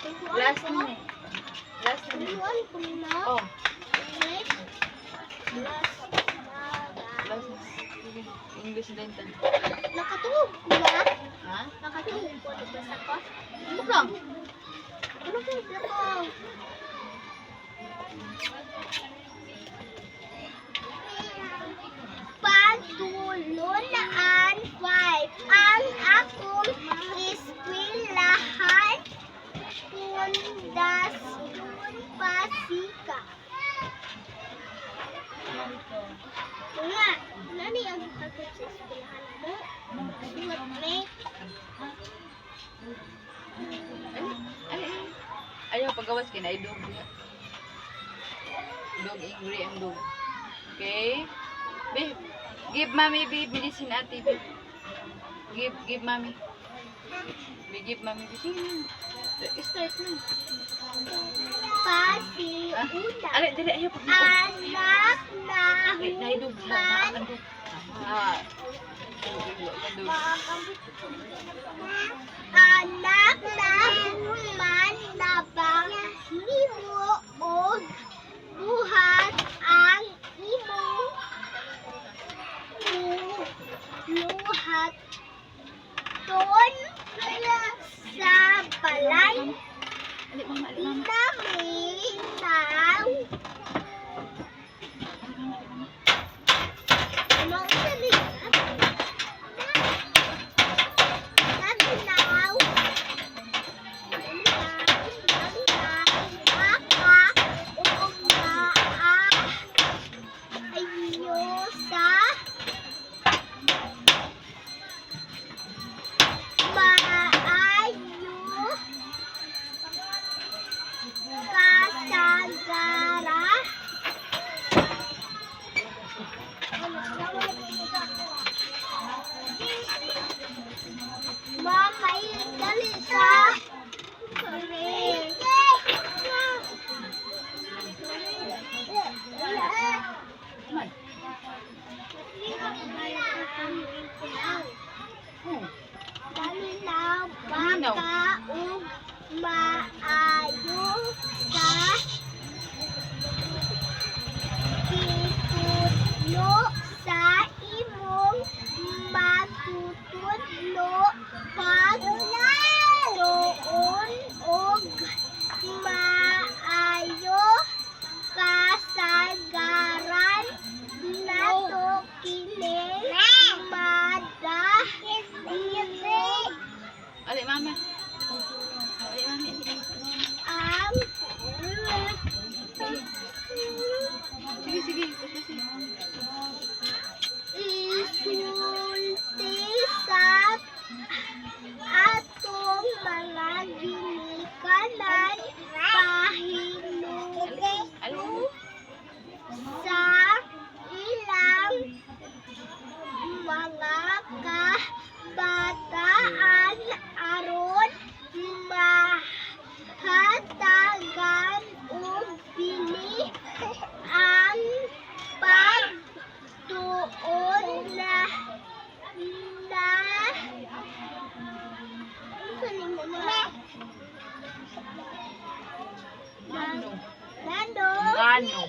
Last na. Last na. Oh. Last na. English din ta. Nakatulog ko ba? Ha? Nakatulog ko. Nagbasa ko? Ano lang? Ano kayo ko? Pagtulunaan 5. Ang akong eskwelahan Pundasyon Pasika. Nga, nani ang takot sa eskwelahan mo? Suot me. Ayaw pagawas kay na idog. Dog angry ang dog. Okay? Babe, give mommy babe medicine ate babe. Give mommy. Give mommy medicine. Start na. Pasiuta. Ale, dili ayaw pag Anak na naidog na ang dog. Ah. anak na human na himo og buhat ang imong luhat ton sa balay Ale mama, ale mama. inaminaw ano sa lihat naminaw kasagara mamay dali sa Man. dali na baka ug maayo sa titudlo sa imong matutudlo pag tuon og maayo kasagaran nato kini madahili Ale mama. Ale mami. ang Sige, sige. Sige. isulti sa atong mga ginikanan pahinugin Ano? sa ilang mga kabataan aron mahatagan og bili ang pagtuon na Ano? Nando Ano?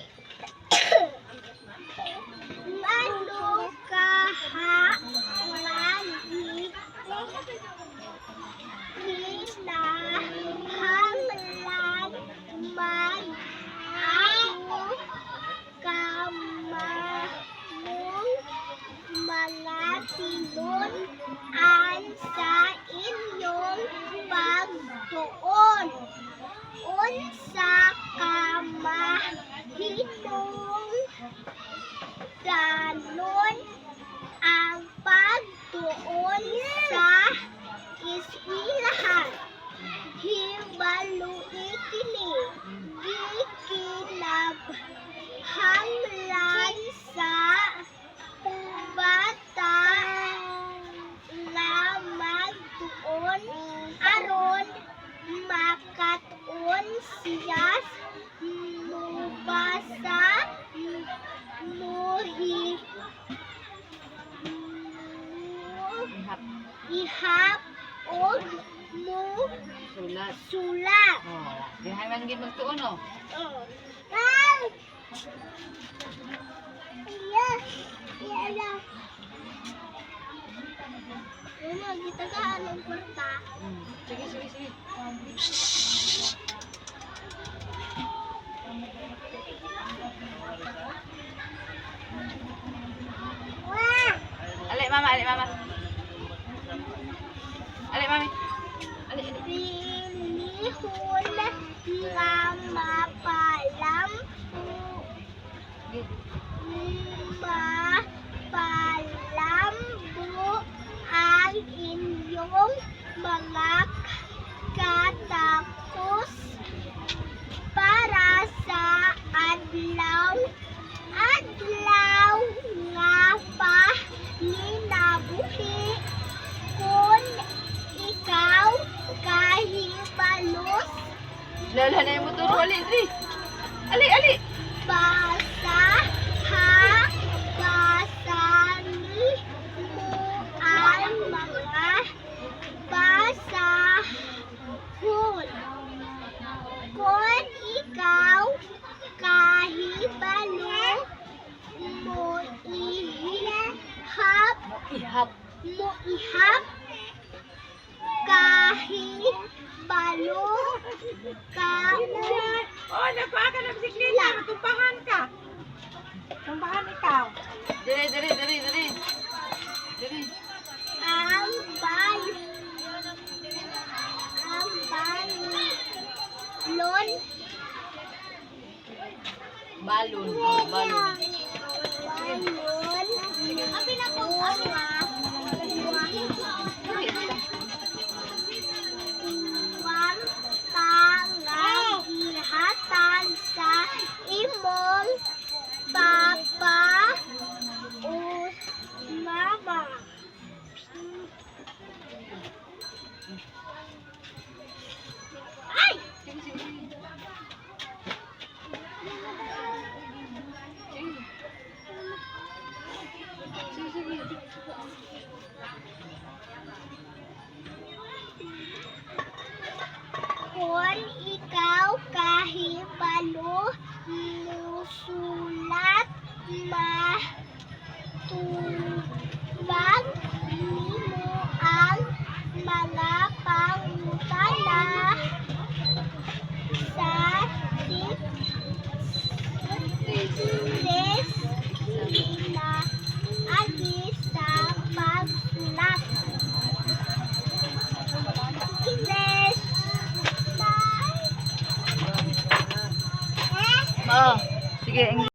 Nando kaha lagi kinahanglan man ako kamamong mga tinunan sa inyong pagtuon unsa ka mahinong danon ang pagtuon sa eskwelahan hibalui kini gikinabanglan sa bata nga magtuon aron makatuon siya mubasa ihap og mo Sulat. sulat sulat. Oh, dihay man gid magtuon oh. Oh. Ay! Iya. Iya na. Mama, kita ka anong kwarta? Sige, sige, sige. Wah! Ali mama, ali mama. Ali mami. Ali, ali. Pilihon nga mapalam Gid. mapalambo ang inyong mga katapos para sa adlaw nga pa ninabuhi kung ikaw kahibalos Lala na yung motor. Ali, ali. Ali, ali. basa ha basani mo ang mga basahon kung ikaw kahibalo mo ihap Ihap. mo ihap kahibalo ka Oh, nagpaa ka ng bisikleta. Tumpahan ka. Tumpahan ikaw. Diri, diri, diri, diri. Diri. ang balon Balon. Oh, balon. Abi na po Wang tangang ihatan sa imong papa o mama. Ay! Sige, sige, sige. Sige. Sige, sige. Kung ikaw kahibalo musulat matubag nimo ang mga pangutana sa test agi sa pagsulat. English. Bye. Oh, sige.